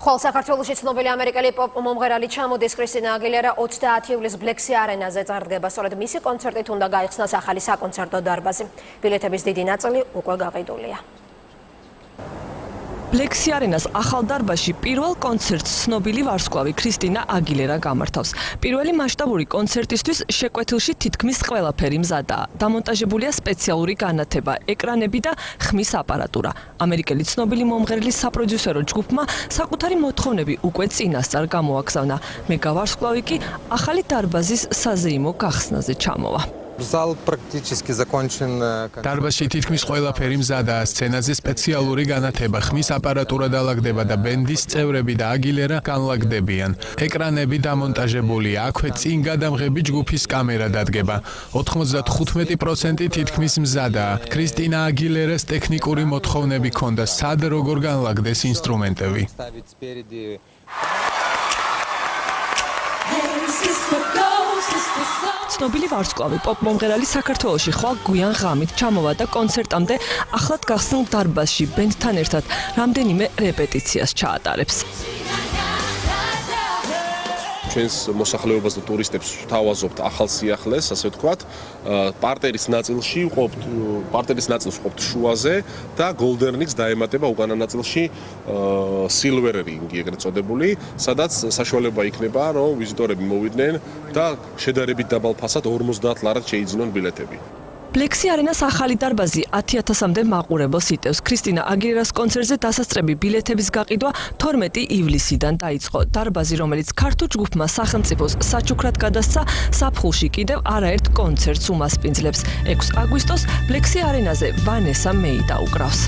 ხოლო საქართველოში ცნობილი ამერიკელი პოპ მომღერალი ჩამოდის კრისტინა აგილერა 30 ივლისს ბლექსი არენაზე წარდგება. სწორედ მისი კონცერტით უნდა გაიხსნას ახალი საკონცერტო დარბაზი. ბილეთების დიდი ნაწილი უკვე გაყიდულია. ბლექსი არენას ახალ დარბაზში პირველ კონცერტს ცნობილი ვარსკვლავი კრისტინა აგილერა გამართავს. პირველი მასშტაბური კონცერტისთვის შეკვეთილში თითქმის ყველაფერი მზადაა. დამონტაჟებულია სპეციალური განათება, ეკრანები და ხმის აპარატურა. ამერიკელი ცნობილი მომღერლის საპროდიუსერო ჯგუფმა საკუთარი მოთხოვნები უკვე წინასწარ გამოაგზავნა. მეგა ვარსკვლავი კი ახალი დარბაზის საზეიმო გახსნაზე ჩამოვა. Зал практически закончен. დარბაზში თითქმის ყველაფერი მზადაა. სცენაზე სპეციალური განათება, ხმის აპარატურა დალაგდება და ბენდის წევრები და აგილერა განლაგდებიან. ეკრანები დამონტაჟებულია. აქვე წინ გადამღები ჯგუფის კამერა დადგება. 95% თითქმის მზადაა. კრისტინა აგილერას ტექნიკური მოთხოვნები ჰქონდა, სად როგორ განლაგდეს ინსტრუმენტები. ცნობილი ვარსკვლავი პოპ მომღერალი საქართველოში ხვალ გვიან ღამით ჩამოვა და კონცერტამდე ახლად გახსნილ დარბაზში ბენდთან ერთად რამდენიმე რეპეტიციას ჩაატარებს. ჩვენს მოსახლეობას და ტურისტებს ვთავაზობთ ახალ სიახლეს, ასე ვთქვათ, პარტერის ნაწილში ვყოფთ შუაზე და გოლდენრინგს დაემატება უკანა ნაწილში სილვერ რინგი ეგრეთ წოდებული, სადაც საშუალება იქნება, რომ ვიზიტორები მოვიდნენ და შედარებით დაბალ ფასად 50 ლარად შეიძინონ ბილეთები. ბლექსი არენას ახალი დარბაზი 10,000-მდე მაყურებელს იტევს. კრისტინა აგილერას კონცერტზე დასასწრები ბილეთების გაყიდვა 12 ივლისიდან დაიწყო. დარბაზი, რომელიც ქართულ ჯგუფმა სახელმწიფოს საჩუქრად გადასცა, საფხულში კიდევ არაერთ კონცერტს უმასპინძლებს. 6 აგვისტოს ბლექსი არენაზე ვანესა მეი დაუკრავს.